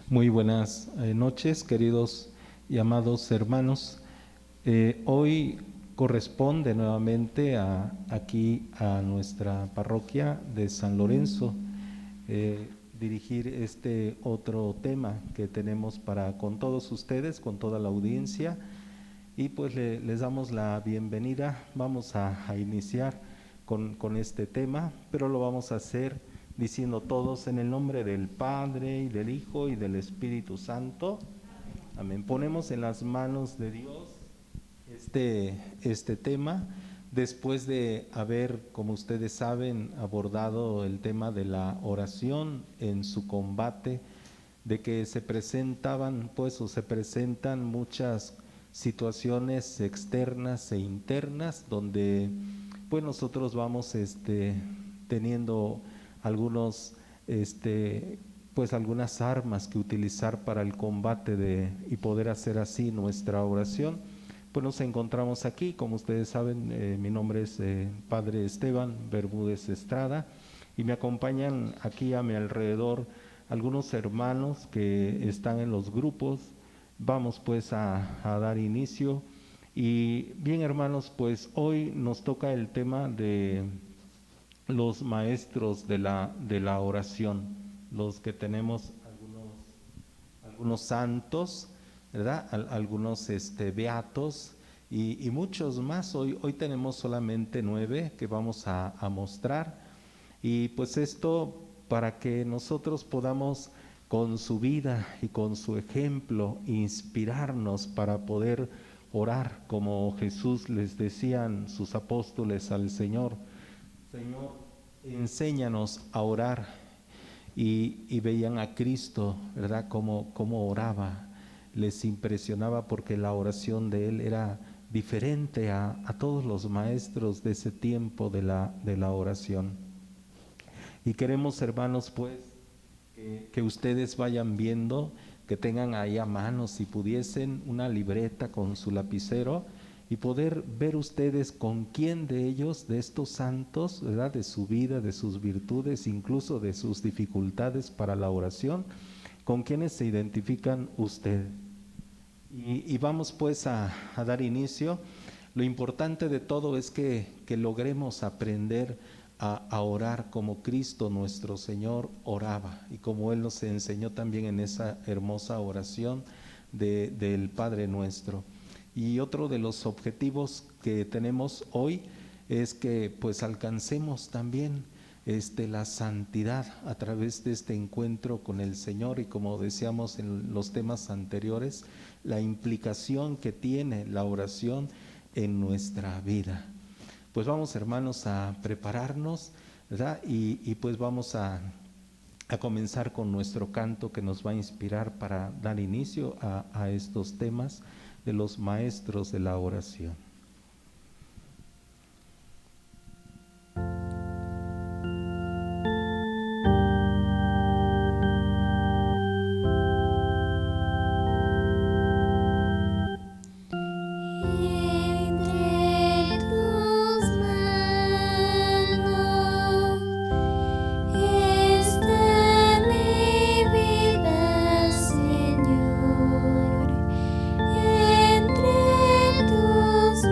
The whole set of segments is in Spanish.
Muy buenas noches, queridos y amados hermanos. Hoy corresponde nuevamente aquí a nuestra parroquia de San Lorenzo dirigir este otro tema que tenemos para con todos ustedes, con toda la audiencia. Y pues les damos la bienvenida. Vamos a iniciar con este tema, pero lo vamos a hacer diciendo todos en el nombre del Padre y del Hijo y del Espíritu Santo. Amén. Ponemos en las manos de Dios este tema, después de haber, como ustedes saben, abordado el tema de la oración en su combate, de que se presentaban pues o se presentan muchas situaciones externas e internas donde pues nosotros vamos teniendo algunos pues algunas armas que utilizar para el combate y poder hacer así nuestra oración. Pues nos encontramos aquí, como ustedes saben, mi nombre es Padre Esteban Bermúdez Estrada y me acompañan aquí a mi alrededor algunos hermanos que están en los grupos. Vamos pues a dar inicio. Y bien, hermanos, pues hoy nos toca el tema de los maestros de la oración, los que tenemos algunos santos, ¿verdad? Algunos beatos y muchos más. Hoy tenemos solamente 9 que vamos a mostrar. Y pues esto para que nosotros podamos con su vida y con su ejemplo inspirarnos para poder orar como Jesús les decían sus apóstoles al Señor: Señor, enséñanos a orar. Y veían a Cristo, ¿verdad? Cómo oraba. Les impresionaba porque la oración de Él era diferente a todos los maestros de ese tiempo de la oración. Y queremos, hermanos, pues, que ustedes vayan viendo, que tengan ahí a mano, si pudiesen, una libreta con su lapicero y poder ver ustedes con quién de ellos, de estos santos, ¿verdad? De su vida, de sus virtudes, incluso de sus dificultades para la oración, con quienes se identifican ustedes. Y vamos pues a dar inicio. Lo importante de todo es que logremos aprender a orar como Cristo nuestro Señor oraba y como Él nos enseñó también en esa hermosa oración del Padre Nuestro. Y otro de los objetivos que tenemos hoy es que pues alcancemos también la santidad a través de este encuentro con el Señor, y como decíamos en los temas anteriores, la implicación que tiene la oración en nuestra vida. Pues vamos, hermanos, a prepararnos, ¿verdad? Y pues vamos a comenzar con nuestro canto que nos va a inspirar para dar inicio a estos temas de los maestros de la oración. Entre tus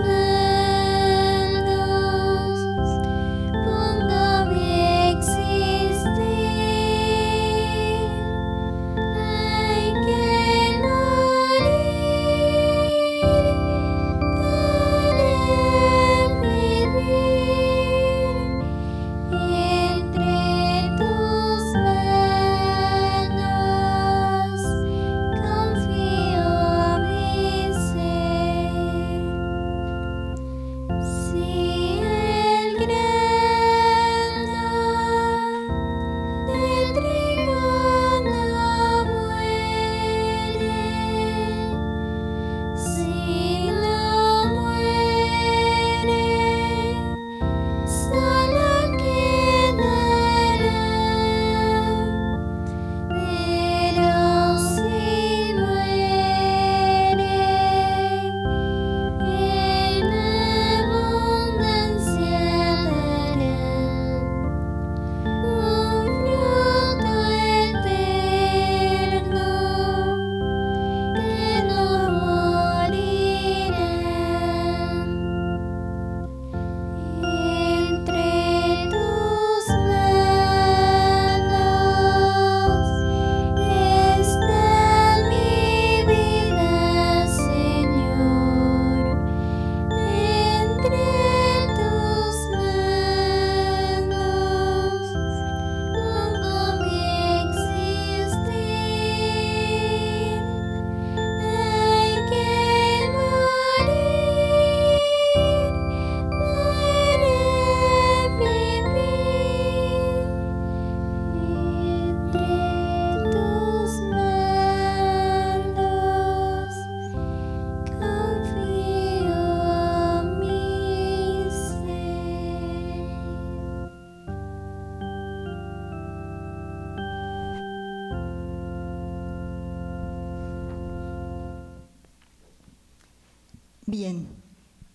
Bien,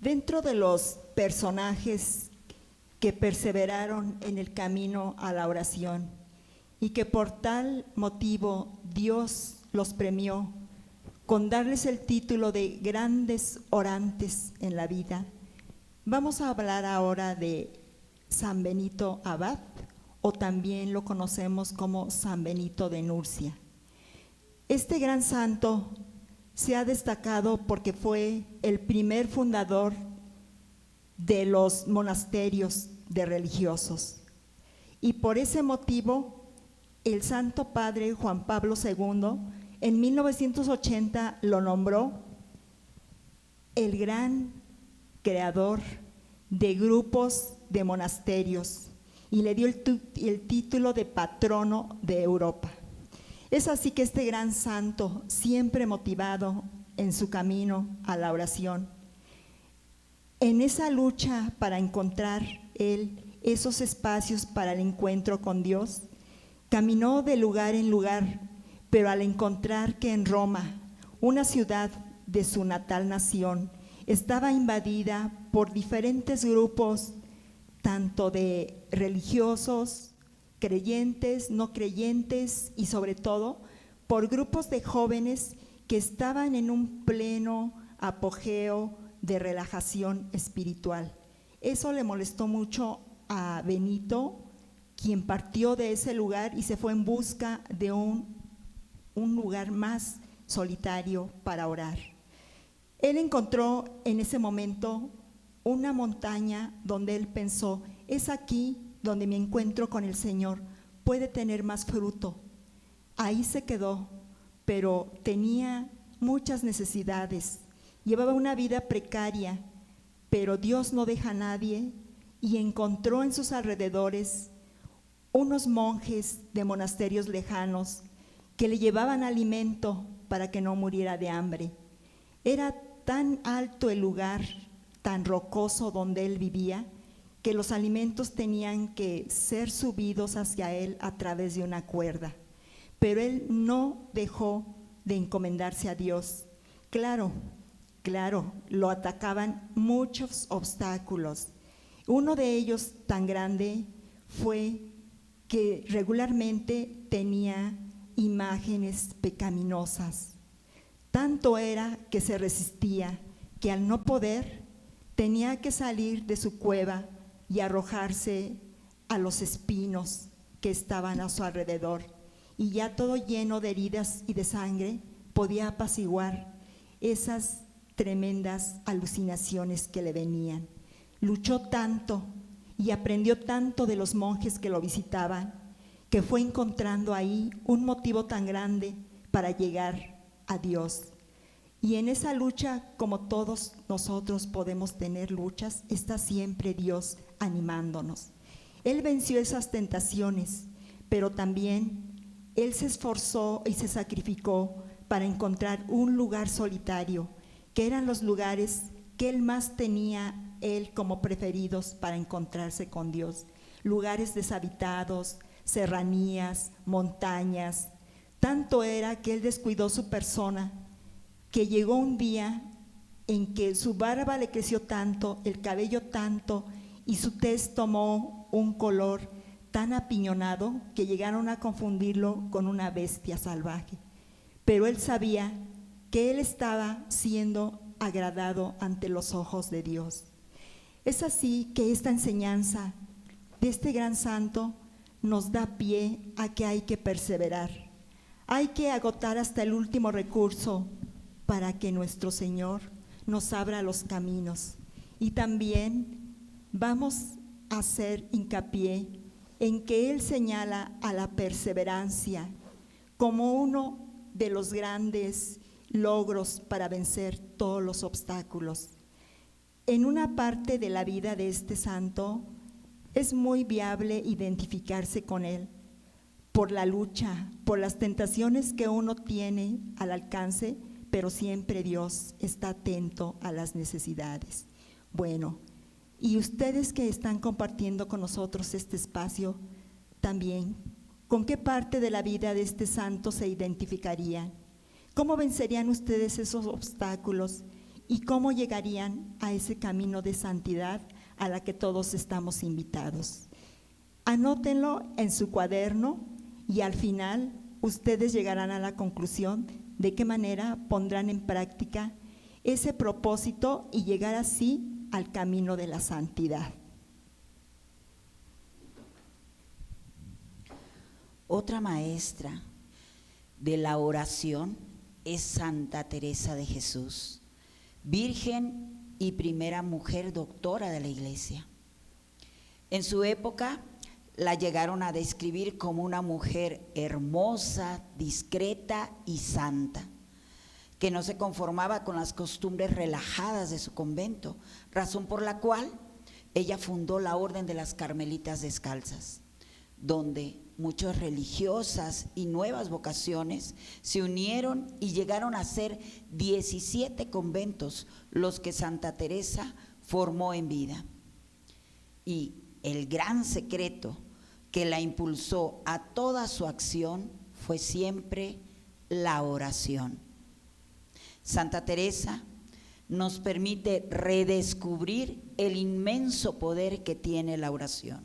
dentro de los personajes que perseveraron en el camino a la oración y que por tal motivo Dios los premió con darles el título de grandes orantes en la vida, vamos a hablar ahora de San Benito Abad, o también lo conocemos como San Benito de Nursia. Este gran santo se ha destacado porque fue el primer fundador de los monasterios de religiosos. Y por ese motivo, el Santo Padre Juan Pablo II, en 1980 lo nombró el gran creador de grupos de monasterios y le dio el título de patrono de Europa. Es así que este gran santo, siempre motivado en su camino a la oración, en esa lucha para encontrar él esos espacios para el encuentro con Dios, caminó de lugar en lugar, pero al encontrar que en Roma, una ciudad de su natal nación, estaba invadida por diferentes grupos, tanto de religiosos, creyentes, no creyentes y sobre todo por grupos de jóvenes que estaban en un pleno apogeo de relajación espiritual. Eso le molestó mucho a Benito, quien partió de ese lugar y se fue en busca de un lugar más solitario para orar. Él encontró en ese momento una montaña donde él pensó, es aquí donde mi encuentro con el Señor puede tener más fruto. Ahí se quedó, pero tenía muchas necesidades, llevaba una vida precaria, pero Dios no deja a nadie y encontró en sus alrededores unos monjes de monasterios lejanos que le llevaban alimento para que no muriera de hambre. Era tan alto el lugar, tan rocoso donde él vivía, que los alimentos tenían que ser subidos hacia él a través de una cuerda. Pero él no dejó de encomendarse a Dios. Claro, lo atacaban muchos obstáculos. Uno de ellos tan grande fue que regularmente tenía imágenes pecaminosas. Tanto era que se resistía, que al no poder, tenía que salir de su cueva y arrojarse a los espinos que estaban a su alrededor. Y ya todo lleno de heridas y de sangre, podía apaciguar esas tremendas alucinaciones que le venían. Luchó tanto y aprendió tanto de los monjes que lo visitaban, que fue encontrando ahí un motivo tan grande para llegar a Dios. Y en esa lucha, como todos nosotros podemos tener luchas, está siempre Dios animándonos. Él venció esas tentaciones, pero también él se esforzó y se sacrificó para encontrar un lugar solitario, que eran los lugares que él más tenía él como preferidos para encontrarse con Dios. Lugares deshabitados, serranías, montañas. Tanto era que él descuidó su persona, que llegó un día en que su barba le creció tanto, el cabello tanto, y su tez tomó un color tan apiñonado que llegaron a confundirlo con una bestia salvaje. Pero él sabía que él estaba siendo agradado ante los ojos de Dios. Es así que esta enseñanza de este gran santo nos da pie a que hay que perseverar. Hay que agotar hasta el último recurso para que nuestro Señor nos abra los caminos. Y también vamos a hacer hincapié en que Él señala a la perseverancia como uno de los grandes logros para vencer todos los obstáculos. En una parte de la vida de este santo es muy viable identificarse con él por la lucha, por las tentaciones que uno tiene al alcance, pero siempre Dios está atento a las necesidades. Bueno, y ustedes que están compartiendo con nosotros este espacio, también, ¿con qué parte de la vida de este santo se identificarían? ¿Cómo vencerían ustedes esos obstáculos y cómo llegarían a ese camino de santidad a la que todos estamos invitados. Anótenlo en su cuaderno y al final ustedes llegarán a la conclusión de qué manera pondrán en práctica ese propósito y llegar así al camino de la santidad. Otra maestra de la oración es Santa Teresa de Jesús, virgen y primera mujer doctora de la Iglesia. En su época la llegaron a describir como una mujer hermosa, discreta y santa, que no se conformaba con las costumbres relajadas de su convento, razón por la cual ella fundó la Orden de las Carmelitas Descalzas, donde muchas religiosas y nuevas vocaciones se unieron y llegaron a ser 17 conventos los que Santa Teresa formó en vida. Y el gran secreto que la impulsó a toda su acción fue siempre la oración. Santa Teresa nos permite redescubrir el inmenso poder que tiene la oración.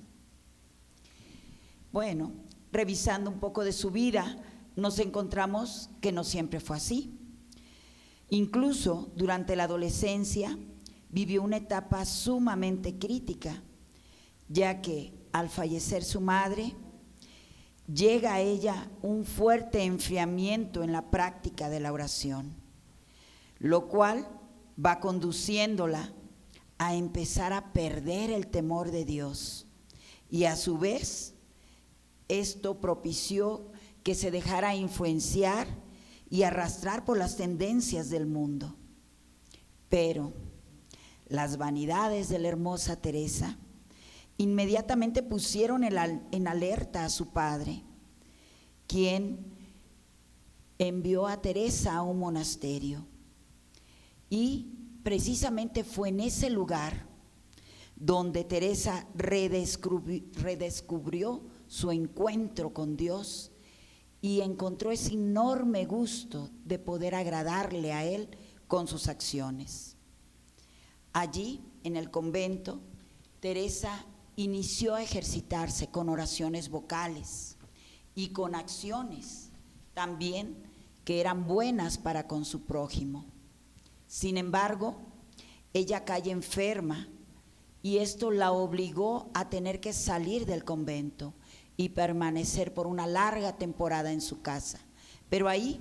Bueno, revisando un poco de su vida, nos encontramos que no siempre fue así. Incluso durante la adolescencia vivió una etapa sumamente crítica, ya que al fallecer su madre, llega a ella un fuerte enfriamiento en la práctica de la oración, lo cual va conduciéndola a empezar a perder el temor de Dios, y a su vez esto propició que se dejara influenciar y arrastrar por las tendencias del mundo. Pero las vanidades de la hermosa Teresa inmediatamente pusieron en alerta a su padre, quien envió a Teresa a un monasterio. Y precisamente fue en ese lugar donde Teresa redescubrió su encuentro con Dios y encontró ese enorme gusto de poder agradarle a Él con sus acciones. Allí, en el convento, Teresa inició a ejercitarse con oraciones vocales y con acciones también que eran buenas para con su prójimo. Sin embargo, ella cae enferma y esto la obligó a tener que salir del convento y permanecer por una larga temporada en su casa. Pero ahí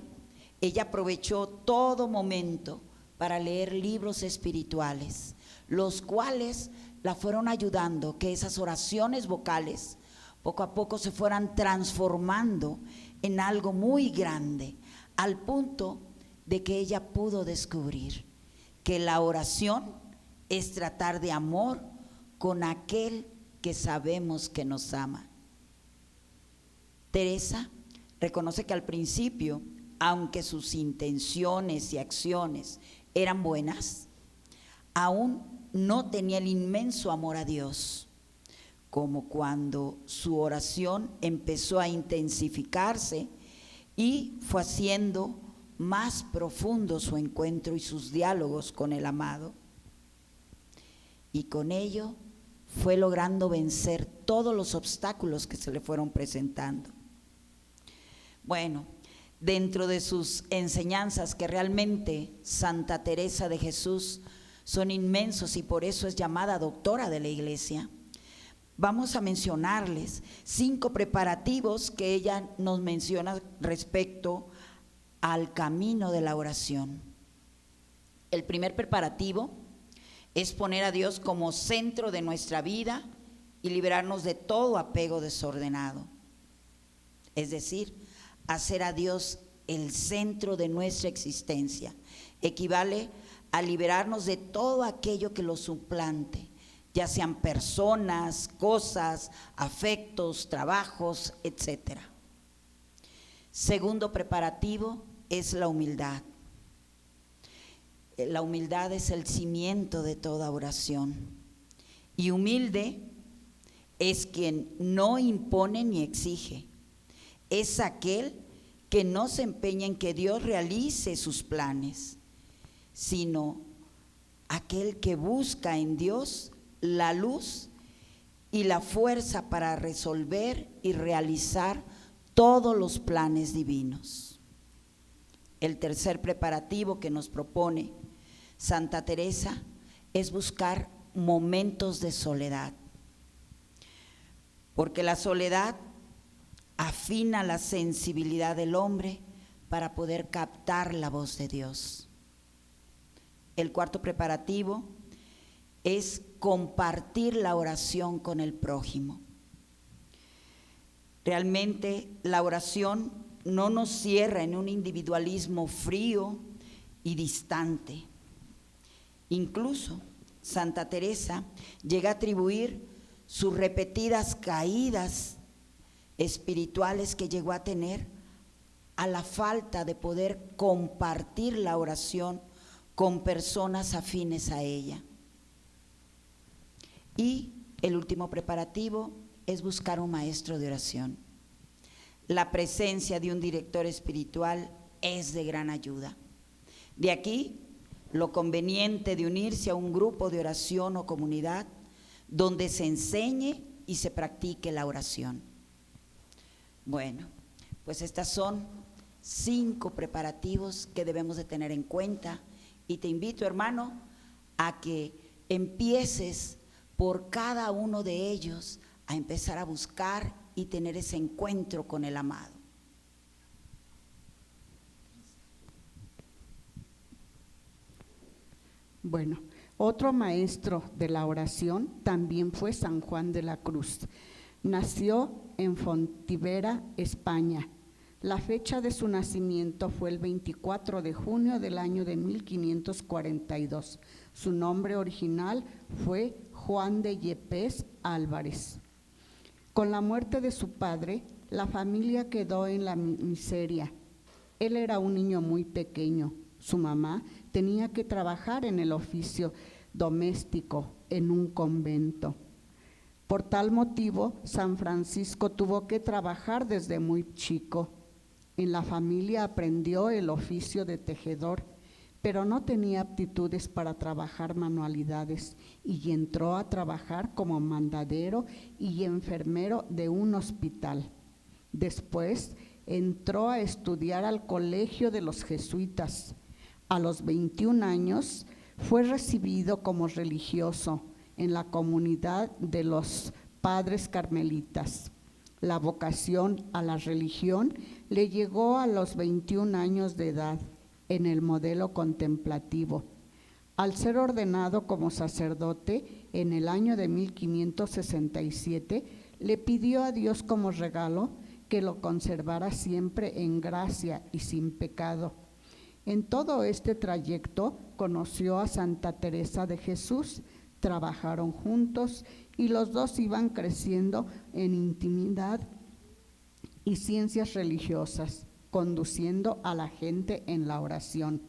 ella aprovechó todo momento para leer libros espirituales, los cuales la fueron ayudando que esas oraciones vocales poco a poco se fueran transformando en algo muy grande, al punto de que ella pudo descubrir que la oración es tratar de amor con aquel que sabemos que nos ama. Teresa reconoce que al principio, aunque sus intenciones y acciones eran buenas, aún no tenía el inmenso amor a Dios, como cuando su oración empezó a intensificarse y fue haciendo más profundo su encuentro y sus diálogos con el amado. Y con ello fue logrando vencer todos los obstáculos que se le fueron presentando. Bueno, dentro de sus enseñanzas, que realmente Santa Teresa de Jesús son inmensos y por eso es llamada doctora de la Iglesia, vamos a mencionarles 5 preparativos que ella nos menciona respecto al camino de la oración. El primer preparativo es poner a Dios como centro de nuestra vida y liberarnos de todo apego desordenado. Es decir, hacer a Dios el centro de nuestra existencia equivale a liberarnos de todo aquello que lo suplante, ya sean personas, cosas, afectos, trabajos, etc. Segundo preparativo es la humildad. La humildad es el cimiento de toda oración. Y humilde es quien no impone ni exige. Es aquel que no se empeña en que Dios realice sus planes, sino aquel que busca en Dios la luz y la fuerza para resolver y realizar todos los planes divinos. El tercer preparativo que nos propone Santa Teresa es buscar momentos de soledad, porque la soledad afina la sensibilidad del hombre para poder captar la voz de Dios. El cuarto preparativo es compartir la oración con el prójimo. Realmente la oración no nos cierra en un individualismo frío y distante. Incluso Santa Teresa llega a atribuir sus repetidas caídas espirituales que llegó a tener a la falta de poder compartir la oración con personas afines a ella. Y el último preparativo es buscar un maestro de oración. La presencia de un director espiritual es de gran ayuda. De aquí lo conveniente de unirse a un grupo de oración o comunidad donde se enseñe y se practique la oración. Bueno, pues estas son 5 preparativos que debemos de tener en cuenta, y te invito, hermano, a que empieces por cada uno de ellos a empezar a buscar y tener ese encuentro con el amado. Bueno, otro maestro de la oración también fue San Juan de la Cruz. Nació en Fontivera, España. La fecha de su nacimiento fue el 24 de junio del año de 1542. Su nombre original fue Juan de Yepes Álvarez. Con la muerte de su padre, la familia quedó en la miseria. Él era un niño muy pequeño. Su mamá tenía que trabajar en el oficio doméstico en un convento. Por tal motivo, San Francisco tuvo que trabajar desde muy chico. En la familia aprendió el oficio de tejedor, pero no tenía aptitudes para trabajar manualidades y entró a trabajar como mandadero y enfermero de un hospital. Después entró a estudiar al colegio de los jesuitas. A los 21 años fue recibido como religioso en la comunidad de los padres carmelitas. La vocación a la religión le llegó a los 21 años de edad en el modelo contemplativo. Al ser ordenado como sacerdote en el año de 1567, le pidió a Dios como regalo que lo conservara siempre en gracia y sin pecado. En todo este trayecto conoció a Santa Teresa de Jesús, trabajaron juntos y los dos iban creciendo en intimidad y ciencias religiosas, conduciendo a la gente en la oración.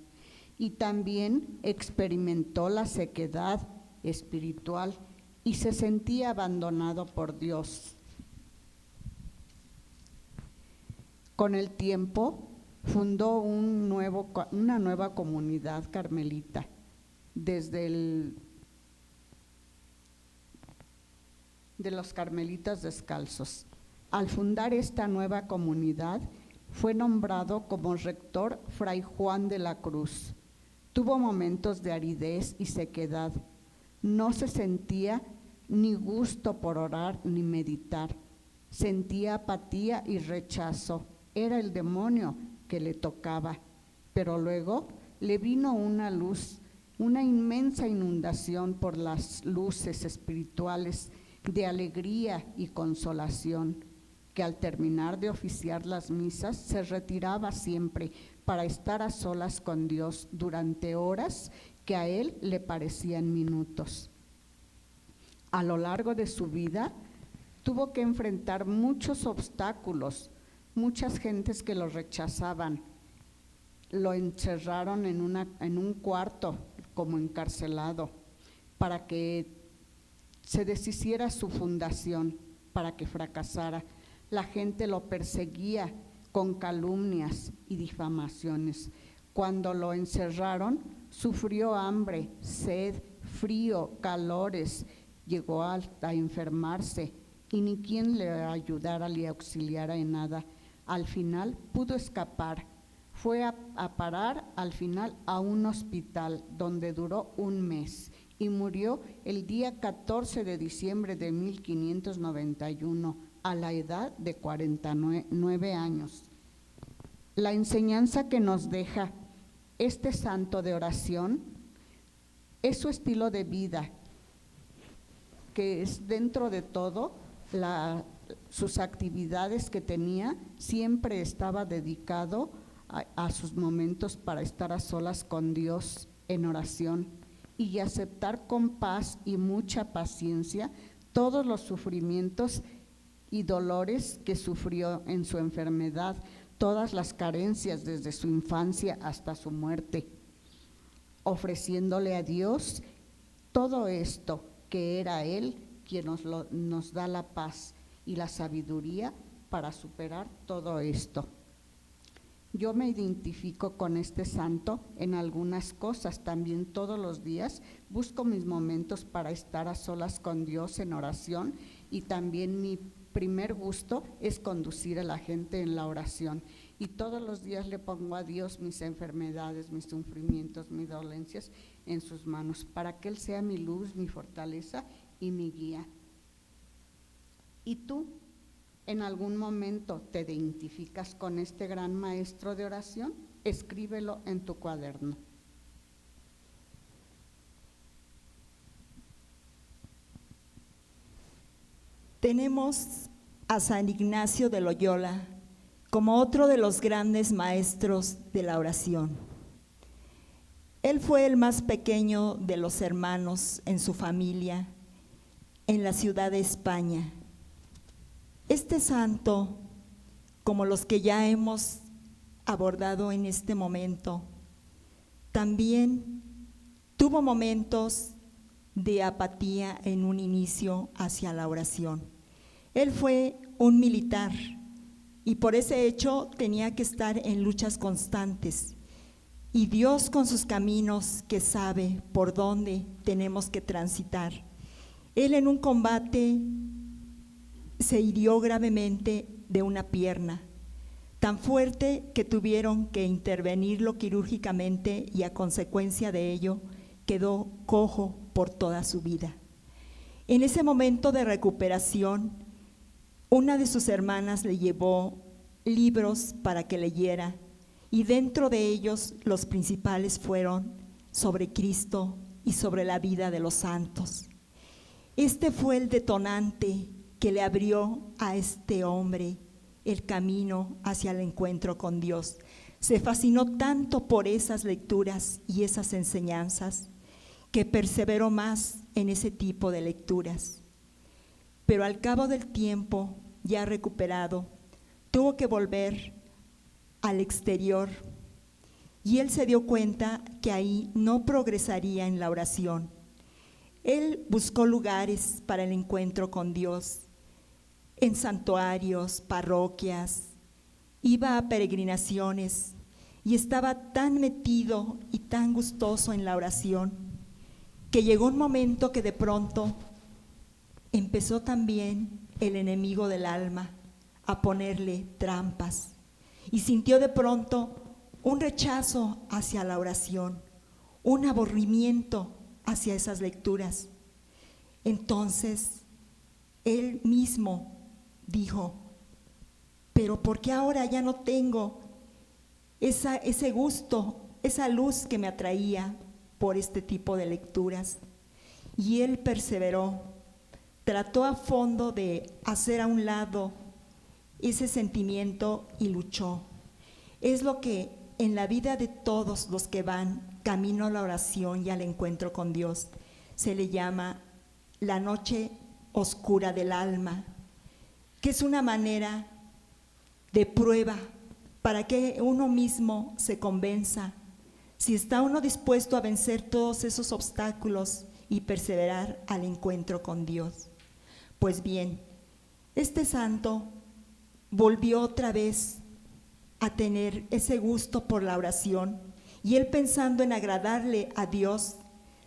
Y también experimentó la sequedad espiritual y se sentía abandonado por Dios. Con el tiempo fundó una nueva comunidad carmelita de los carmelitas descalzos. Al fundar esta nueva comunidad, fue nombrado como rector Fray Juan de la Cruz. Tuvo momentos de aridez y sequedad. No se sentía ni gusto por orar ni meditar. Sentía apatía y rechazo. Era el demonio que le tocaba. Pero luego le vino una luz, una inmensa inundación por las luces espirituales de alegría y consolación, que al terminar de oficiar las misas se retiraba siempre para estar a solas con Dios durante horas que a él le parecían minutos. A lo largo de su vida tuvo que enfrentar muchos obstáculos, muchas gentes que lo rechazaban. Lo encerraron en un cuarto como encarcelado para que se deshiciera su fundación, para que fracasara. La gente lo perseguía con calumnias y difamaciones. Cuando lo encerraron, Sufrió hambre, sed, frío, calores, llegó a enfermarse y ni quien le ayudara, le auxiliara en nada. Al final pudo escapar. Fue a parar al final a un hospital donde duró un mes y murió el día 14 de diciembre de 1591 a la edad de 49 años. La enseñanza que nos deja este santo de oración es su estilo de vida, que es dentro de todo sus actividades que tenía, siempre estaba dedicado a sus momentos para estar a solas con Dios en oración y aceptar con paz y mucha paciencia todos los sufrimientos y dolores que sufrió en su enfermedad, todas las carencias desde su infancia hasta su muerte, ofreciéndole a Dios todo esto que era Él quien nos da la paz y la sabiduría para superar todo esto. Yo me identifico con este santo en algunas cosas, también todos los días busco mis momentos para estar a solas con Dios en oración y también mi primer gusto es conducir a la gente en la oración y todos los días le pongo a Dios mis enfermedades, mis sufrimientos, mis dolencias en sus manos para que Él sea mi luz, mi fortaleza y mi guía. ¿Y tú? ¿En algún momento te identificas con este gran maestro de oración? Escríbelo en tu cuaderno. Tenemos a San Ignacio de Loyola como otro de los grandes maestros de la oración. Él fue el más pequeño de los hermanos en su familia en la ciudad de España. Este santo, como los que ya hemos abordado en este momento, también tuvo momentos de apatía en un inicio hacia la oración. Él fue un militar y por ese hecho tenía que estar en luchas constantes. Y Dios con sus caminos que sabe por dónde tenemos que transitar. Él en un combate se hirió gravemente de una pierna, tan fuerte que tuvieron que intervenirlo quirúrgicamente y a consecuencia de ello quedó cojo por toda su vida. En ese momento de recuperación, una de sus hermanas le llevó libros para que leyera y dentro de ellos los principales fueron sobre Cristo y sobre la vida de los santos. Este fue el detonante que le abrió a este hombre el camino hacia el encuentro con Dios. Se fascinó tanto por esas lecturas y esas enseñanzas que perseveró más en ese tipo de lecturas. Pero al cabo del tiempo, ya recuperado, tuvo que volver al exterior y él se dio cuenta que ahí no progresaría en la oración. Él buscó lugares para el encuentro con Dios, en santuarios, parroquias, iba a peregrinaciones y estaba tan metido y tan gustoso en la oración que llegó un momento que de pronto empezó también el enemigo del alma a ponerle trampas y sintió de pronto un rechazo hacia la oración, un aburrimiento hacia esas lecturas. Entonces, él mismo dijo, pero ¿por qué ahora ya no tengo ese gusto, esa luz que me atraía por este tipo de lecturas? Y él perseveró, trató a fondo de hacer a un lado ese sentimiento y luchó. Es lo que en la vida de todos los que van camino a la oración y al encuentro con Dios se le llama la noche oscura del alma, que es una manera de prueba para que uno mismo se convenza si está uno dispuesto a vencer todos esos obstáculos y perseverar al encuentro con Dios. Pues bien, este santo volvió otra vez a tener ese gusto por la oración y él, pensando en agradarle a Dios,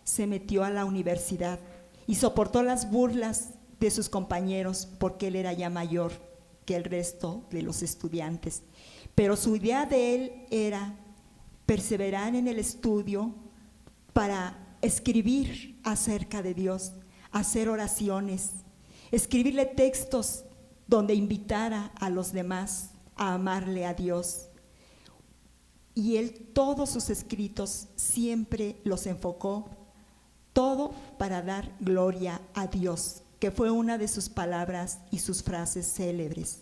se metió a la universidad y soportó las burlas de sus compañeros porque él era ya mayor que el resto de los estudiantes. Pero su idea de él era perseverar en el estudio para escribir acerca de Dios, hacer oraciones, escribirle textos donde invitara a los demás a amarle a Dios. Y él, todos sus escritos siempre los enfocó, todo para dar gloria a Dios, que fue una de sus palabras y sus frases célebres.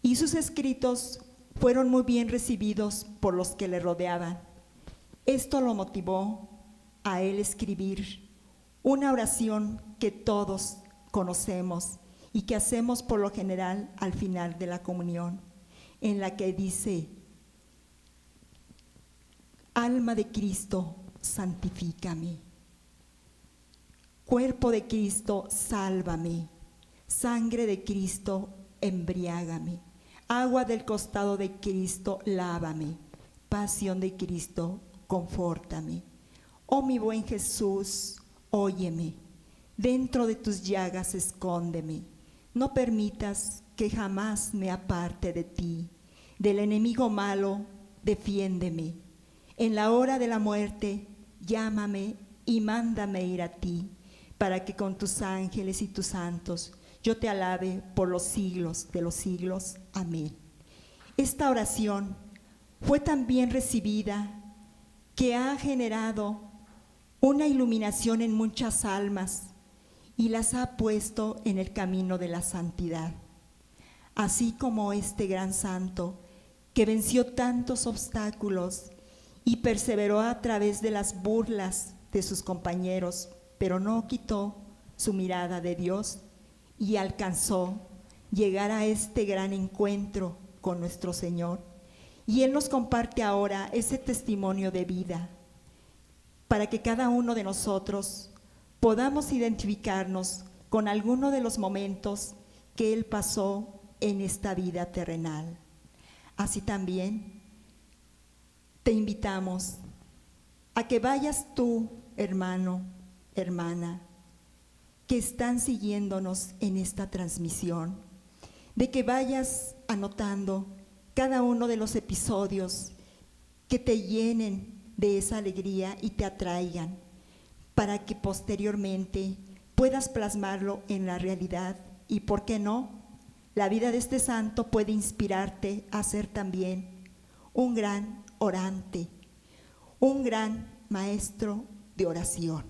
Y sus escritos fueron muy bien recibidos por los que le rodeaban. Esto lo motivó a él escribir una oración que todos conocemos y que hacemos por lo general al final de la comunión, en la que dice: alma de Cristo, santifícame. Cuerpo de Cristo, sálvame. Sangre de Cristo, embriágame. Agua del costado de Cristo, lávame. Pasión de Cristo, confórtame. Oh mi buen Jesús, óyeme. Dentro de tus llagas escóndeme. No permitas que jamás me aparte de ti. Del enemigo malo, defiéndeme. En la hora de la muerte, llámame y mándame ir a ti, para que con tus ángeles y tus santos yo te alabe por los siglos de los siglos. Amén. Esta oración fue tan bien recibida que ha generado una iluminación en muchas almas y las ha puesto en el camino de la santidad. Así como este gran santo que venció tantos obstáculos y perseveró a través de las burlas de sus compañeros, pero no quitó su mirada de Dios y alcanzó llegar a este gran encuentro con nuestro Señor. Y Él nos comparte ahora ese testimonio de vida para que cada uno de nosotros podamos identificarnos con alguno de los momentos que Él pasó en esta vida terrenal. Así también te invitamos a que vayas tú, hermano, hermana, que están siguiéndonos en esta transmisión, de que vayas anotando cada uno de los episodios que te llenen de esa alegría y te atraigan, para que posteriormente puedas plasmarlo en la realidad. Y por qué no, la vida de este santo puede inspirarte a ser también un gran orante, un gran maestro de oración.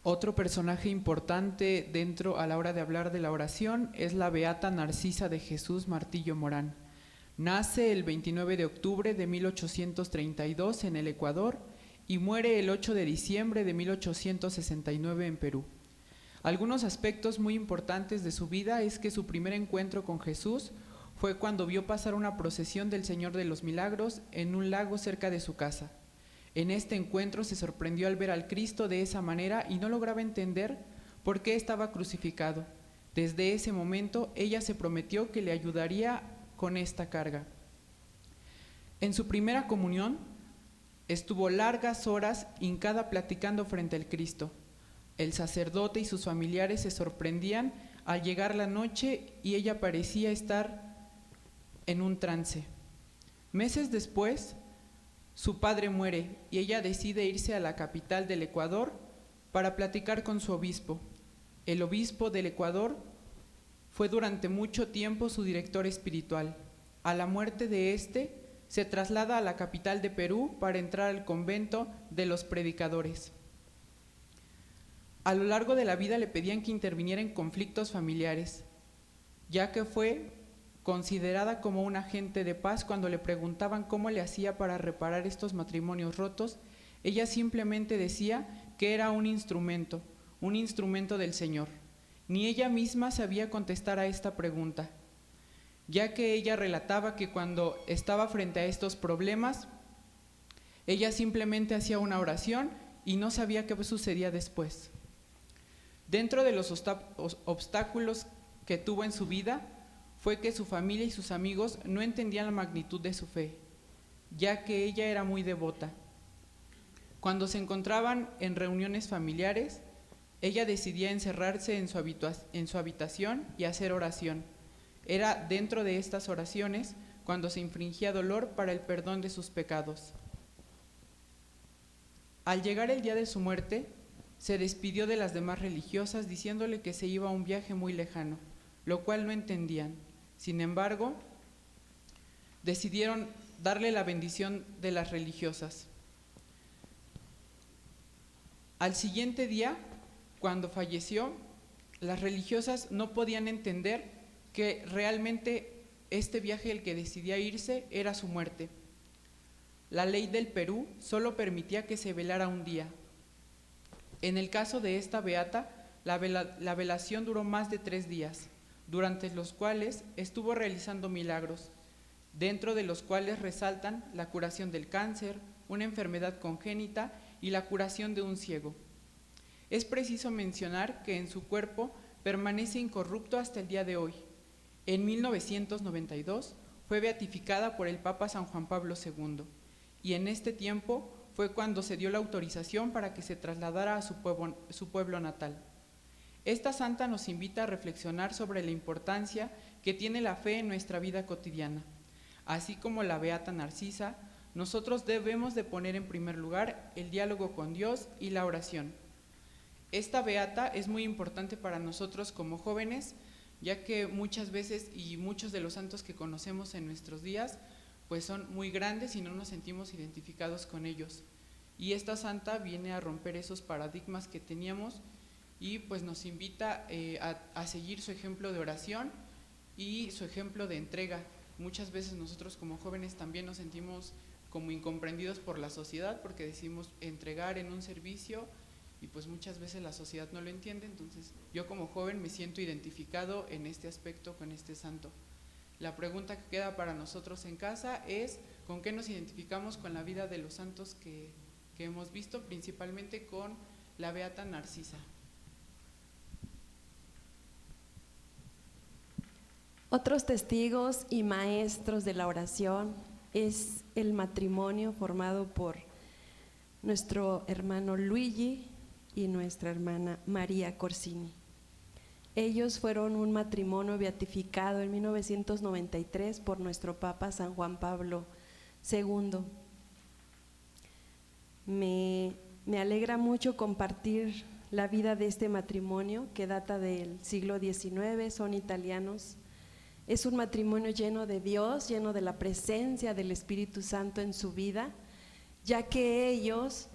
Otro personaje importante dentro a la hora de hablar de la oración es la beata Narcisa de Jesús Martillo Morán. Nace el 29 de octubre de 1832 en el Ecuador y muere el 8 de diciembre de 1869 en Perú. Algunos aspectos muy importantes de su vida es que su primer encuentro con Jesús fue cuando vio pasar una procesión del Señor de los Milagros en un lago cerca de su casa. En este encuentro se sorprendió al ver al Cristo de esa manera y no lograba entender por qué estaba crucificado. Desde ese momento ella se prometió que le ayudaría con esta carga. En su primera comunión estuvo largas horas hincada platicando frente al Cristo. El sacerdote y sus familiares se sorprendían al llegar la noche y ella parecía estar en un trance. Meses después, su padre muere y ella decide irse a la capital del Ecuador para platicar con su obispo. El obispo del Ecuador fue durante mucho tiempo su director espiritual. A la muerte de este, se traslada a la capital de Perú para entrar al convento de los predicadores. A lo largo de la vida le pedían que interviniera en conflictos familiares, ya que fue considerada como un agente de paz. Cuando le preguntaban cómo le hacía para reparar estos matrimonios rotos, ella simplemente decía que era un instrumento del Señor. Ni ella misma sabía contestar a esta pregunta, ya que ella relataba que cuando estaba frente a estos problemas, ella simplemente hacía una oración y no sabía qué sucedía después. Dentro de los obstáculos que tuvo en su vida, fue que su familia y sus amigos no entendían la magnitud de su fe, ya que ella era muy devota. Cuando se encontraban en reuniones familiares, ella decidía encerrarse en su habitación y hacer oración. Era dentro de estas oraciones cuando se infringía dolor para el perdón de sus pecados. Al llegar el día de su muerte, se despidió de las demás religiosas diciéndole que se iba a un viaje muy lejano, lo cual no entendían. Sin embargo, decidieron darle la bendición de las religiosas. Al siguiente día, cuando falleció, las religiosas no podían entender que realmente este viaje el que decidía irse era su muerte. La ley del Perú solo permitía que se velara un día. En el caso de esta beata, la velación duró más de 3 días, durante los cuales estuvo realizando milagros, dentro de los cuales resaltan la curación del cáncer, una enfermedad congénita y la curación de un ciego. Es preciso mencionar que en su cuerpo permanece incorrupto hasta el día de hoy. En 1992 fue beatificada por el Papa San Juan Pablo II y en este tiempo fue cuando se dio la autorización para que se trasladara a su pueblo natal. Esta santa nos invita a reflexionar sobre la importancia que tiene la fe en nuestra vida cotidiana. Así como la beata Narcisa, nosotros debemos de poner en primer lugar el diálogo con Dios y la oración. Esta beata es muy importante para nosotros como jóvenes, ya que muchas veces y muchos de los santos que conocemos en nuestros días pues son muy grandes y no nos sentimos identificados con ellos. Y esta santa viene a romper esos paradigmas que teníamos y pues nos invita a seguir su ejemplo de oración y su ejemplo de entrega. Muchas veces nosotros como jóvenes también nos sentimos como incomprendidos por la sociedad porque decimos entregar en un servicio y pues muchas veces la sociedad no lo entiende. Entonces yo como joven me siento identificado en este aspecto con este santo. La pregunta que queda para nosotros en casa es ¿con qué nos identificamos con la vida de los santos que hemos visto, principalmente con la beata Narcisa? Otros testigos y maestros de la oración es el matrimonio formado por nuestro hermano Luigi y nuestra hermana María Corsini. Ellos fueron un matrimonio beatificado en 1993 por nuestro Papa San Juan Pablo II. Me alegra mucho compartir la vida de este matrimonio que data del siglo XIX, son italianos. Es un matrimonio lleno de Dios, lleno de la presencia del Espíritu Santo en su vida, ya que ellos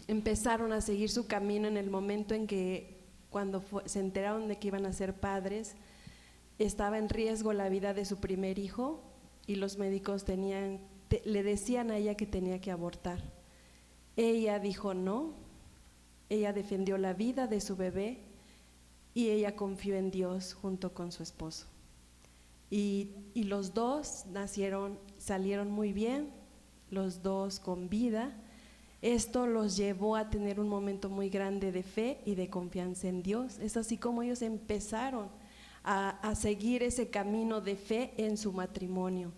empezaron a seguir su camino en el momento en que cuando se enteraron de que iban a ser padres, estaba en riesgo la vida de su primer hijo y los médicos le decían a ella que tenía que abortar. Ella dijo no, ella defendió la vida de su bebé y ella confió en Dios junto con su esposo. Y los dos salieron muy bien, los dos con vida. Esto los llevó a tener un momento muy grande de fe y de confianza en Dios. Es así como ellos empezaron a seguir ese camino de fe en su matrimonio.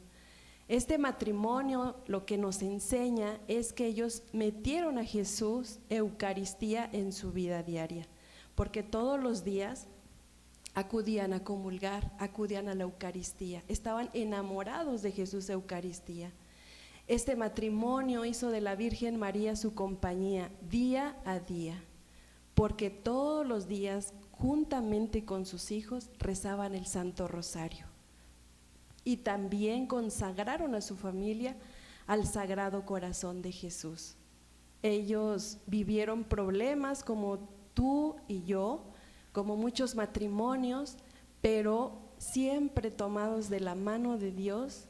Este matrimonio lo que nos enseña es que ellos metieron a Jesús, Eucaristía, en su vida diaria, porque todos los días acudían a comulgar, acudían a la Eucaristía, estaban enamorados de Jesús, Eucaristía. Este matrimonio hizo de la Virgen María su compañía día a día, porque todos los días, juntamente con sus hijos, rezaban el Santo Rosario. Y también consagraron a su familia al Sagrado Corazón de Jesús. Ellos vivieron problemas como tú y yo, como muchos matrimonios, pero siempre tomados de la mano de Dios,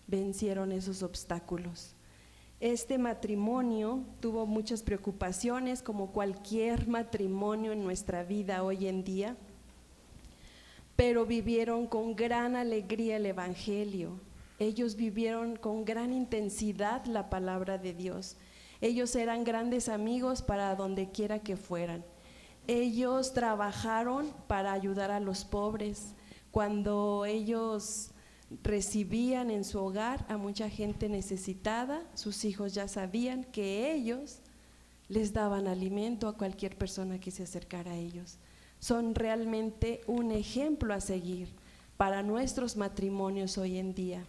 vencieron esos obstáculos. Este matrimonio tuvo muchas preocupaciones, como cualquier matrimonio en nuestra vida hoy en día, pero vivieron con gran alegría el Evangelio. Ellos vivieron con gran intensidad la palabra de Dios. Ellos eran grandes amigos para donde quiera que fueran. Ellos trabajaron para ayudar a los pobres. cuando ellos recibían en su hogar a mucha gente necesitada, sus hijos ya sabían que ellos les daban alimento a cualquier persona que se acercara a ellos. Son realmente un ejemplo a seguir para nuestros matrimonios hoy en día.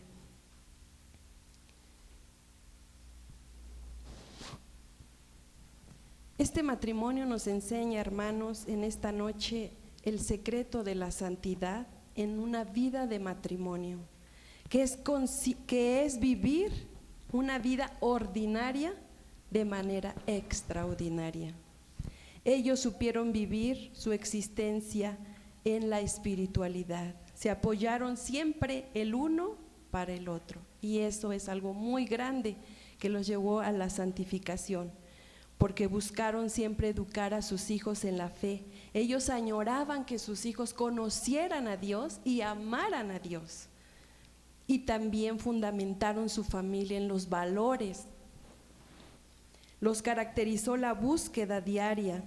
Este matrimonio nos enseña, hermanos, en esta noche el secreto de la santidad en una vida de matrimonio, que es vivir una vida ordinaria de manera extraordinaria. Ellos supieron vivir su existencia en la espiritualidad, se apoyaron siempre el uno para el otro, y eso es algo muy grande que los llevó a la santificación, porque buscaron siempre educar a sus hijos en la fe. Ellos añoraban que sus hijos conocieran a Dios y amaran a Dios, y también fundamentaron su familia en los valores. Los caracterizó la búsqueda diaria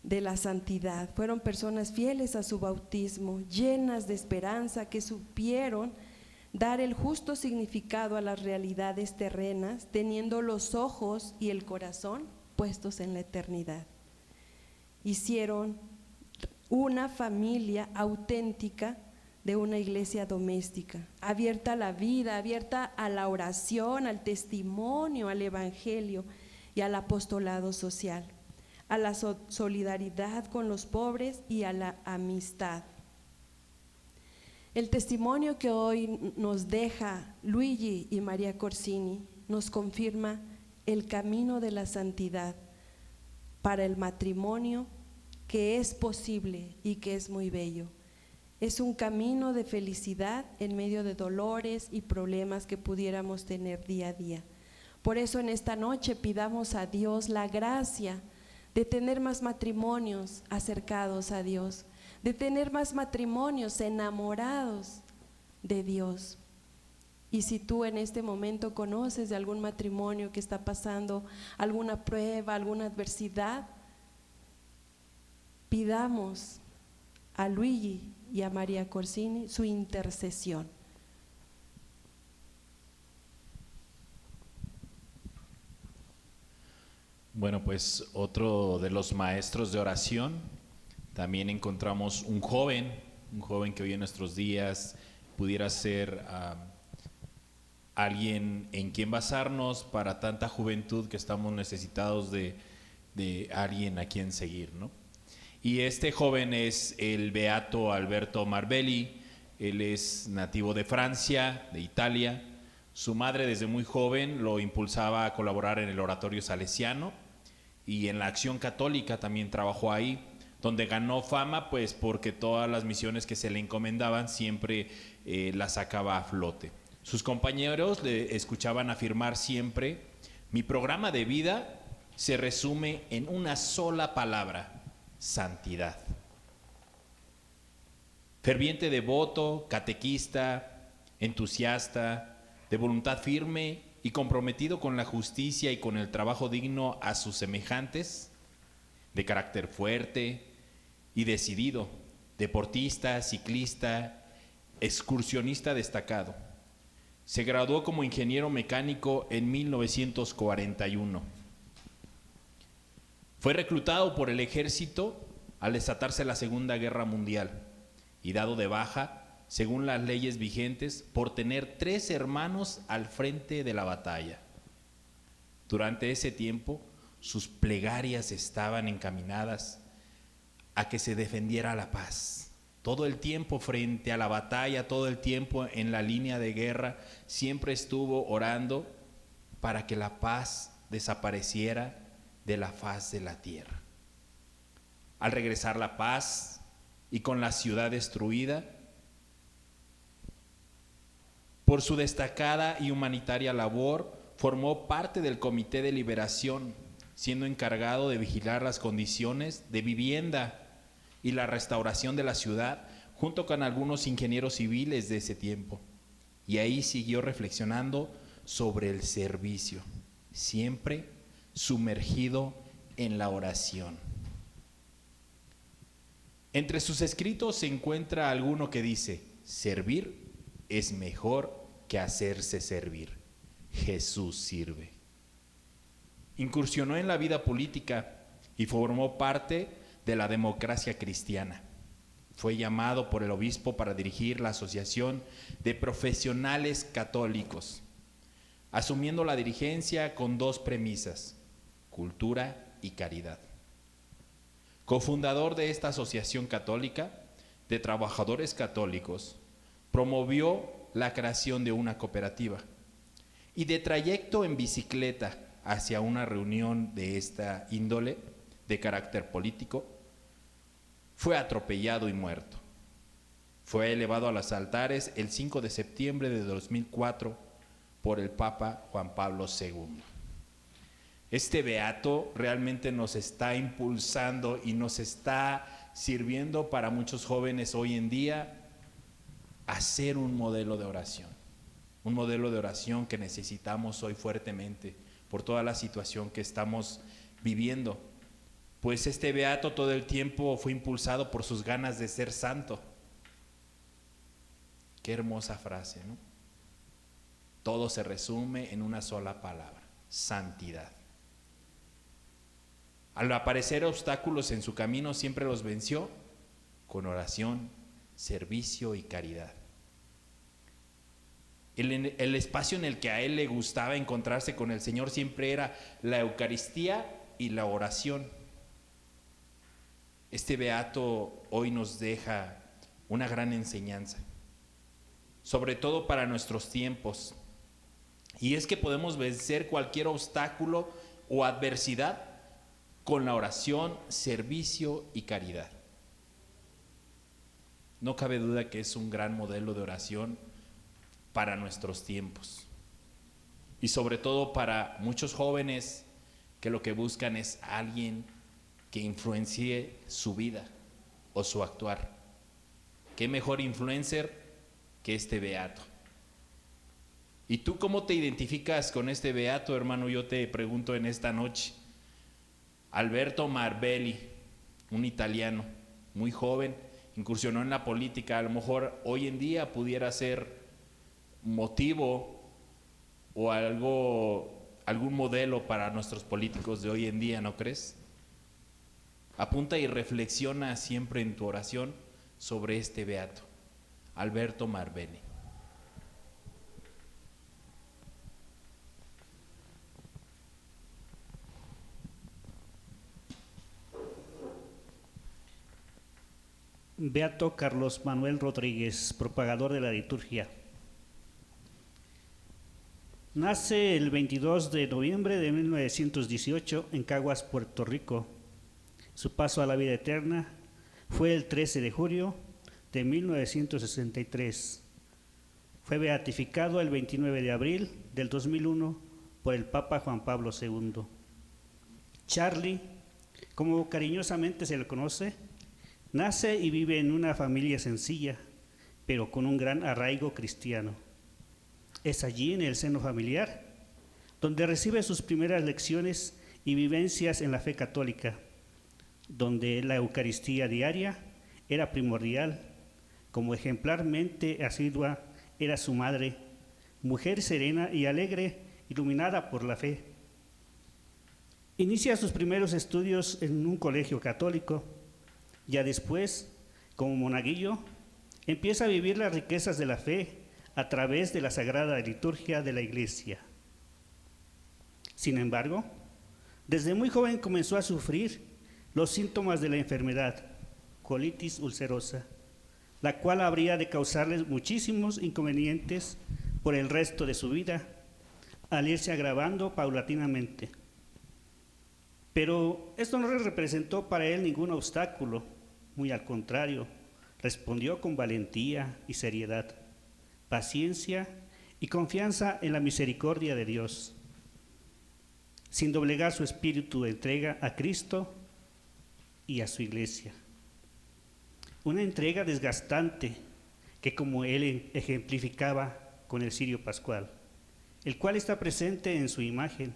de la santidad. Fueron personas fieles a su bautismo, llenas de esperanza, que supieron dar el justo significado a las realidades terrenas, teniendo los ojos y el corazón puestos en la eternidad. Hicieron una familia auténtica de una iglesia doméstica, abierta a la vida, abierta a la oración, al testimonio, al evangelio y al apostolado social, a la solidaridad con los pobres y a la amistad. El testimonio que hoy nos deja Luigi y María Corsini nos confirma el camino de la santidad para el matrimonio, que es posible y que es muy bello. Es un camino de felicidad en medio de dolores y problemas que pudiéramos tener día a día. Por eso en esta noche pidamos a Dios la gracia de tener más matrimonios acercados a Dios, de tener más matrimonios enamorados de Dios. Y si tú en este momento conoces de algún matrimonio que está pasando alguna prueba, alguna adversidad, pidamos a Luigi y a María Corsini su intercesión. Bueno, pues otro de los maestros de oración, también encontramos un joven que hoy en nuestros días pudiera ser alguien en quien basarnos para tanta juventud que estamos necesitados de alguien a quien seguir, ¿no? Y este joven es el beato Alberto Marbelli. Él es nativo de Francia, de Italia. Su madre desde muy joven lo impulsaba a colaborar en el oratorio salesiano y en la Acción Católica también trabajó ahí, donde ganó fama pues porque todas las misiones que se le encomendaban siempre las sacaba a flote. Sus compañeros le escuchaban afirmar siempre: mi programa de vida se resume en una sola palabra: santidad. Ferviente devoto, catequista, entusiasta, de voluntad firme y comprometido con la justicia y con el trabajo digno a sus semejantes, de carácter fuerte y decidido, deportista, ciclista, excursionista destacado. Se graduó como ingeniero mecánico en 1941. Fue reclutado por el ejército al desatarse la Segunda Guerra Mundial y dado de baja, según las leyes vigentes, por tener 3 hermanos al frente de la batalla. Durante ese tiempo, sus plegarias estaban encaminadas a que se defendiera la paz. Todo el tiempo frente a la batalla, todo el tiempo en la línea de guerra, siempre estuvo orando para que la paz desapareciera de la faz de la tierra. Al regresar la paz y con la ciudad destruida, por su destacada y humanitaria labor, formó parte del Comité de Liberación, siendo encargado de vigilar las condiciones de vivienda y la restauración de la ciudad, junto con algunos ingenieros civiles de ese tiempo. Y ahí siguió reflexionando sobre el servicio, siempre sumergido en la oración. Entre sus escritos se encuentra alguno que dice: servir es mejor que hacerse servir. Jesús sirve. Incursionó en la vida política y formó parte de la democracia cristiana. Fue llamado por el obispo para dirigir la Asociación de Profesionales Católicos, asumiendo la dirigencia con dos premisas: cultura y caridad. Cofundador de esta asociación católica de trabajadores católicos, promovió la creación de una cooperativa y de trayecto en bicicleta hacia una reunión de esta índole de carácter político, fue atropellado y muerto. Fue elevado a los altares el 5 de septiembre de 2004 por el Papa Juan Pablo II. Este beato realmente nos está impulsando y nos está sirviendo para muchos jóvenes hoy en día a ser un modelo de oración que necesitamos hoy fuertemente por toda la situación que estamos viviendo. Pues este beato todo el tiempo fue impulsado por sus ganas de ser santo. Qué hermosa frase, ¿no? Todo se resume en una sola palabra: santidad. Al aparecer obstáculos en su camino, siempre los venció con oración, servicio y caridad. El espacio en el que a él le gustaba encontrarse con el Señor siempre era la Eucaristía y la oración. Este beato hoy nos deja una gran enseñanza, sobre todo para nuestros tiempos, y es que podemos vencer cualquier obstáculo o adversidad con la oración, servicio y caridad. No cabe duda que es un gran modelo de oración para nuestros tiempos, y sobre todo para muchos jóvenes que lo que buscan es alguien que influencie su vida o su actuar. ¿Qué mejor influencer que este beato? ¿Y tú cómo te identificas con este beato, hermano? Yo te pregunto en esta noche. Alberto Marbelli, un italiano muy joven, incursionó en la política. A lo mejor hoy en día pudiera ser motivo o algún modelo para nuestros políticos de hoy en día, ¿no crees? Apunta y reflexiona siempre en tu oración sobre este beato, Alberto Marbelli. Beato Carlos Manuel Rodríguez, propagador de la liturgia. Nace el 22 de noviembre de 1918 en Caguas, Puerto Rico. Su paso a la vida eterna fue el 13 de julio de 1963. Fue beatificado el 29 de abril del 2001 por el Papa Juan Pablo II. Charlie, como cariñosamente se le conoce, nace y vive en una familia sencilla, pero con un gran arraigo cristiano. Es allí, en el seno familiar, donde recibe sus primeras lecciones y vivencias en la fe católica, donde la Eucaristía diaria era primordial. Como ejemplarmente asidua era su madre, mujer serena y alegre, iluminada por la fe. Inicia sus primeros estudios en un colegio católico. Ya después, como monaguillo, empieza a vivir las riquezas de la fe a través de la sagrada liturgia de la Iglesia. Sin embargo, desde muy joven comenzó a sufrir los síntomas de la enfermedad, colitis ulcerosa, la cual habría de causarles muchísimos inconvenientes por el resto de su vida, al irse agravando paulatinamente. Pero esto no representó para él ningún obstáculo, muy al contrario, respondió con valentía y seriedad, paciencia y confianza en la misericordia de Dios, sin doblegar su espíritu de entrega a Cristo y a su Iglesia. Una entrega desgastante que, como él ejemplificaba con el cirio pascual, el cual está presente en su imagen,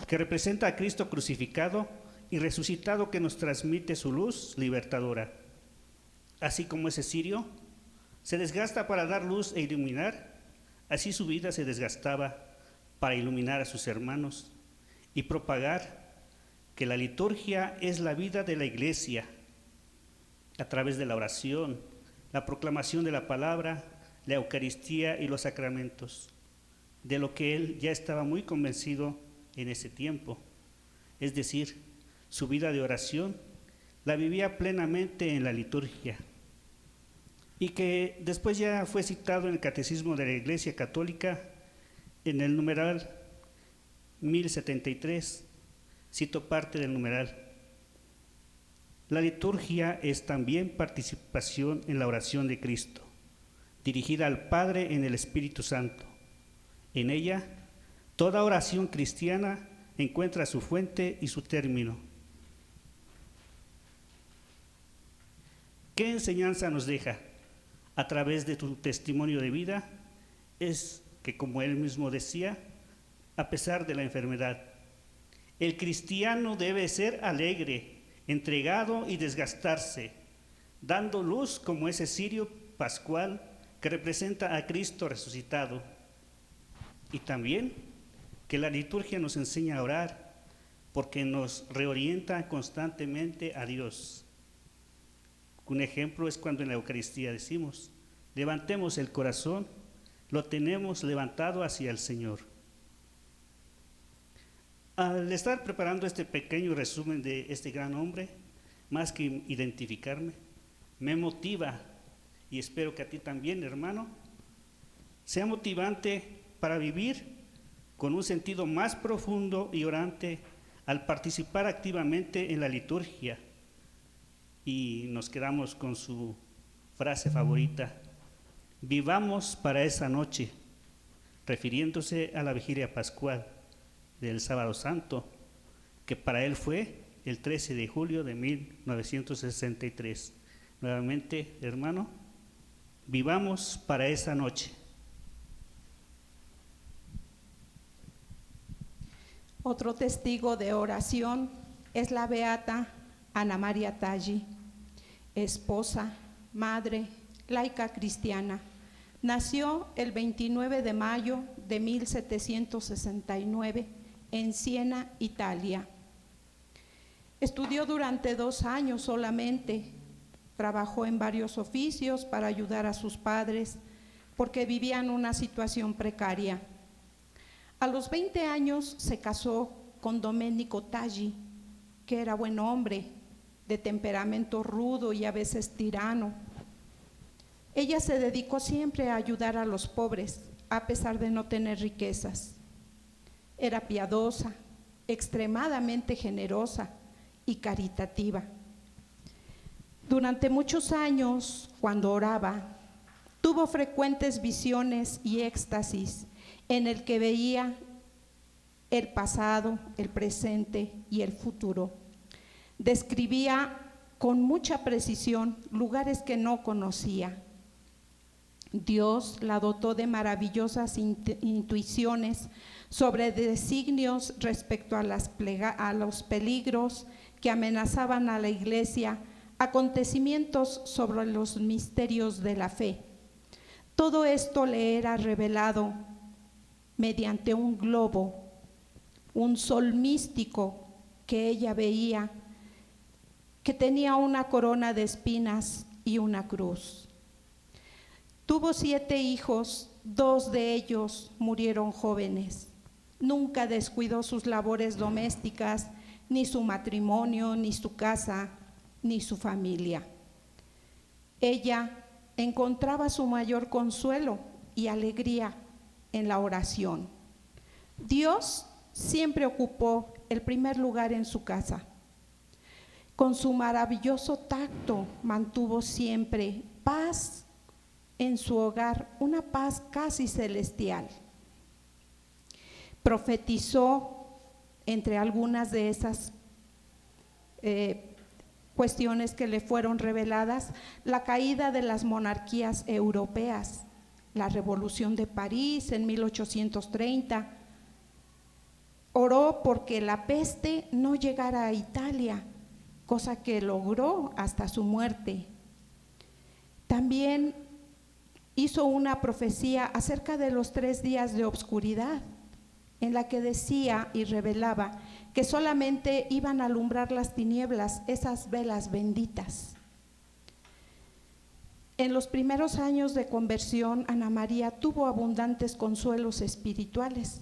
que representa a Cristo crucificado y resucitado que nos transmite su luz libertadora. Así como ese cirio se desgasta para dar luz e iluminar, así su vida se desgastaba para iluminar a sus hermanos y propagar que la liturgia es la vida de la Iglesia a través de la oración, la proclamación de la palabra, la Eucaristía y los sacramentos, de lo que él ya estaba muy convencido en ese tiempo. Es decir, su vida de oración la vivía plenamente en la liturgia, y que después ya fue citado en el Catecismo de la Iglesia Católica en el numeral 1073, cito parte del numeral. La liturgia es también participación en la oración de Cristo, dirigida al Padre en el Espíritu Santo. En ella, toda oración cristiana encuentra su fuente y su término. ¿Qué enseñanza nos deja a través de tu testimonio de vida? Es que, como él mismo decía, a pesar de la enfermedad, el cristiano debe ser alegre, entregado y desgastarse, dando luz como ese cirio pascual que representa a Cristo resucitado. Y también que la liturgia nos enseña a orar, porque nos reorienta constantemente a Dios. Un ejemplo es cuando en la Eucaristía decimos: levantemos el corazón, lo tenemos levantado hacia el Señor. Al estar preparando este pequeño resumen de este gran hombre, más que identificarme, me motiva, y espero que a ti también, hermano, sea motivante para vivir con un sentido más profundo y orante al participar activamente en la liturgia. Y nos quedamos con su frase favorita: vivamos para esa noche, refiriéndose a la vigilia pascual del Sábado Santo, que para él fue el 13 de julio de 1963. Nuevamente, hermano, vivamos para esa noche. Otro testigo de oración es la beata Ana María Taggi, esposa, madre, laica cristiana. Nació el 29 de mayo de 1769 en Siena, Italia. Estudió durante 2 años solamente. Trabajó en varios oficios para ayudar a sus padres porque vivían una situación precaria. A los 20 años se casó con Domenico Taggi, que era buen hombre, de temperamento rudo y a veces tirano. Ella se dedicó siempre a ayudar a los pobres, a pesar de no tener riquezas. Era piadosa, extremadamente generosa y caritativa. Durante muchos años, cuando oraba, tuvo frecuentes visiones y éxtasis en el que veía el pasado, el presente y el futuro. Describía con mucha precisión lugares que no conocía. Dios la dotó de maravillosas intuiciones sobre designios respecto a los peligros que amenazaban a la Iglesia, acontecimientos sobre los misterios de la fe. Todo esto le era revelado mediante un globo, un sol místico que ella veía, que tenía una corona de espinas y una cruz. Tuvo 7 hijos, 2 de ellos murieron jóvenes. Nunca descuidó sus labores domésticas, ni su matrimonio, ni su casa, ni su familia. Ella encontraba su mayor consuelo y alegría en la oración. Dios siempre ocupó el primer lugar en su casa. Con su maravilloso tacto mantuvo siempre paz en su hogar, una paz casi celestial. Profetizó, entre algunas de esas cuestiones que le fueron reveladas, la caída de las monarquías europeas, la Revolución de París en 1830, oró porque la peste no llegara a Italia, cosa que logró hasta su muerte. También hizo una profecía acerca de los 3 días de obscuridad, en la que decía y revelaba que solamente iban a alumbrar las tinieblas, esas velas benditas. En los primeros años de conversión, Ana María tuvo abundantes consuelos espirituales,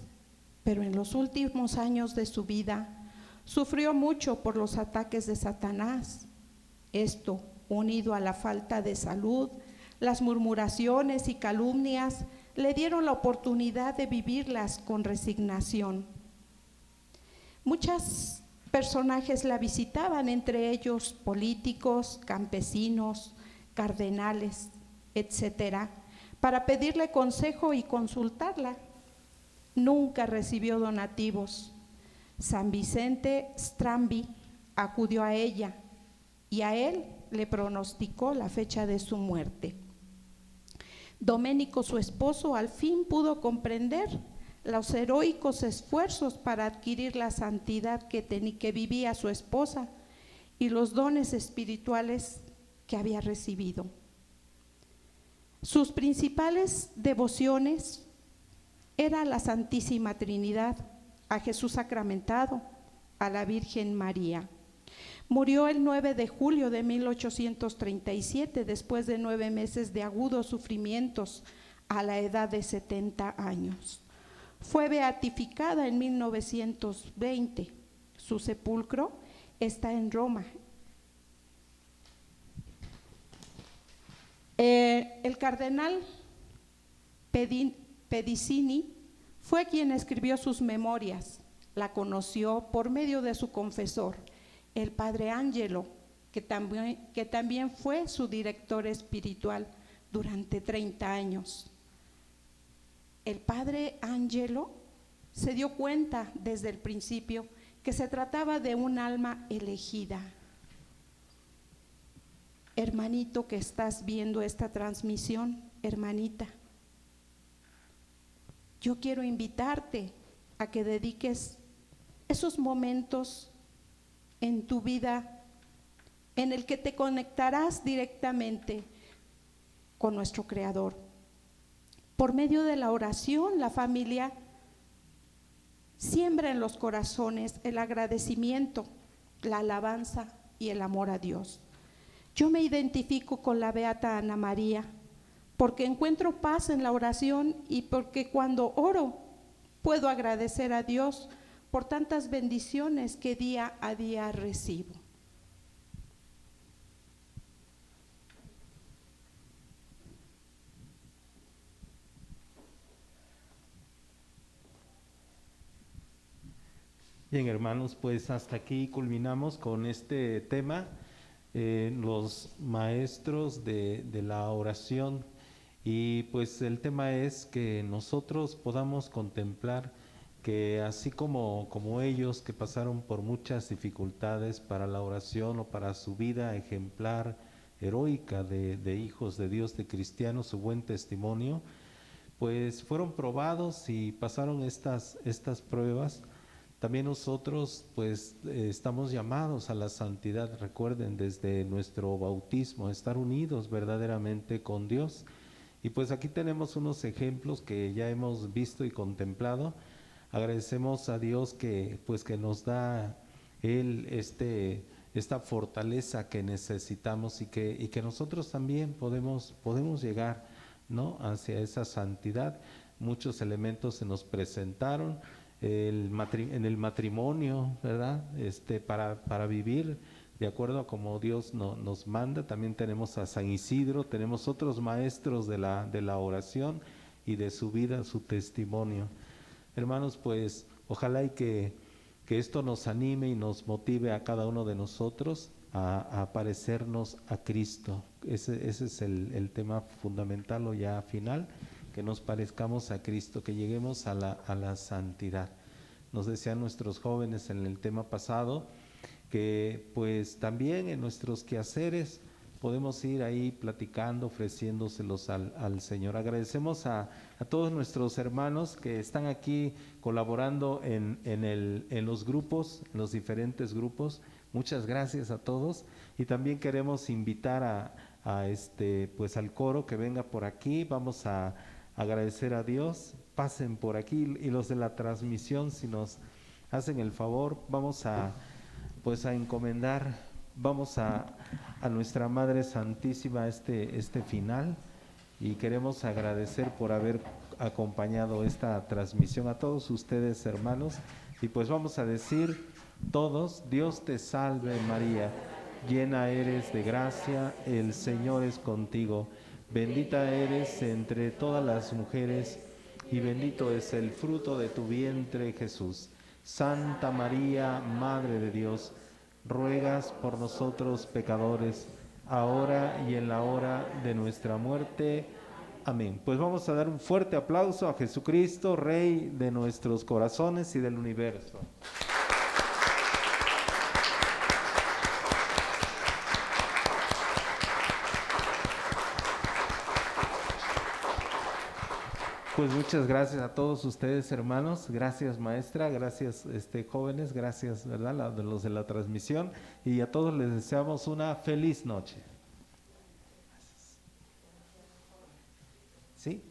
pero en los últimos años de su vida sufrió mucho por los ataques de Satanás. Esto, unido a la falta de salud, las murmuraciones y calumnias, le dieron la oportunidad de vivirlas con resignación. Muchos personajes la visitaban, entre ellos políticos, campesinos, cardenales, etcétera, para pedirle consejo y consultarla. Nunca recibió donativos. San Vicente Strambi acudió a ella y a él le pronosticó la fecha de su muerte. Doménico, su esposo, al fin pudo comprender los heroicos esfuerzos para adquirir la santidad que vivía su esposa y los dones espirituales que había recibido. Sus principales devociones eran la Santísima Trinidad, a Jesús sacramentado, a la Virgen María. Murió el 9 de julio de 1837, después de 9 meses de agudos sufrimientos, a la edad de 70 años. Fue beatificada en 1920. Su sepulcro está en Roma. El cardenal Pedicini fue quien escribió sus memorias. La conoció por medio de su confesor, el padre Angelo, que también fue su director espiritual durante 30 años. El padre Angelo se dio cuenta desde el principio que se trataba de un alma elegida. Hermanito que estás viendo esta transmisión, hermanita, yo quiero invitarte a que dediques esos momentos en tu vida en el que te conectarás directamente con nuestro Creador. Por medio de la oración, la familia siembra en los corazones el agradecimiento, la alabanza y el amor a Dios. Yo me identifico con la beata Ana María porque encuentro paz en la oración y porque cuando oro puedo agradecer a Dios por tantas bendiciones que día a día recibo. Bien, hermanos, pues hasta aquí culminamos con este tema, los maestros de la oración. Y pues el tema es que nosotros podamos contemplar que así como ellos que pasaron por muchas dificultades para la oración o para su vida ejemplar, heroica de hijos de Dios, de cristianos, su buen testimonio, pues fueron probados y pasaron estas pruebas. También nosotros pues estamos llamados a la santidad, recuerden, desde nuestro bautismo, estar unidos verdaderamente con Dios. Y pues aquí tenemos unos ejemplos que ya hemos visto y contemplado. Agradecemos a Dios que nos da Él esta fortaleza que necesitamos y que nosotros también podemos llegar, ¿no?, hacia esa santidad. Muchos elementos se nos presentaron en el matrimonio, ¿verdad? Para vivir de acuerdo a como Dios nos manda. También tenemos a San Isidro, tenemos otros maestros de la oración y de su vida, su testimonio. Hermanos, pues ojalá y que esto nos anime y nos motive a cada uno de nosotros a parecernos a Cristo. Ese es el tema fundamental o ya final, que nos parezcamos a Cristo, que lleguemos a la santidad. Nos decían nuestros jóvenes en el tema pasado que pues también en nuestros quehaceres podemos ir ahí platicando, ofreciéndoselos al Señor. Agradecemos a todos nuestros hermanos que están aquí colaborando en los grupos, en los diferentes grupos. Muchas gracias a todos, y también queremos invitar pues al coro que venga por aquí. Vamos a agradecer a Dios. Pasen por aquí, y los de la transmisión, si nos hacen el favor, vamos a encomendar, vamos a nuestra Madre Santísima este final, y queremos agradecer por haber acompañado esta transmisión a todos ustedes, hermanos. Y pues vamos a decir todos: Dios te salve María, llena eres de gracia, el Señor es contigo, bendita eres entre todas las mujeres, y bendito es el fruto de tu vientre, Jesús. Santa María, Madre de Dios, ruegas por nosotros pecadores, ahora y en la hora de nuestra muerte. Amén. Pues vamos a dar un fuerte aplauso a Jesucristo, Rey de nuestros corazones y del universo. Pues muchas gracias a todos ustedes, hermanos. Gracias, maestra. Gracias, jóvenes. Gracias, ¿verdad?, los de la transmisión. Y a todos les deseamos una feliz noche. ¿Sí?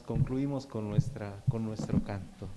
Concluimos con nuestro canto.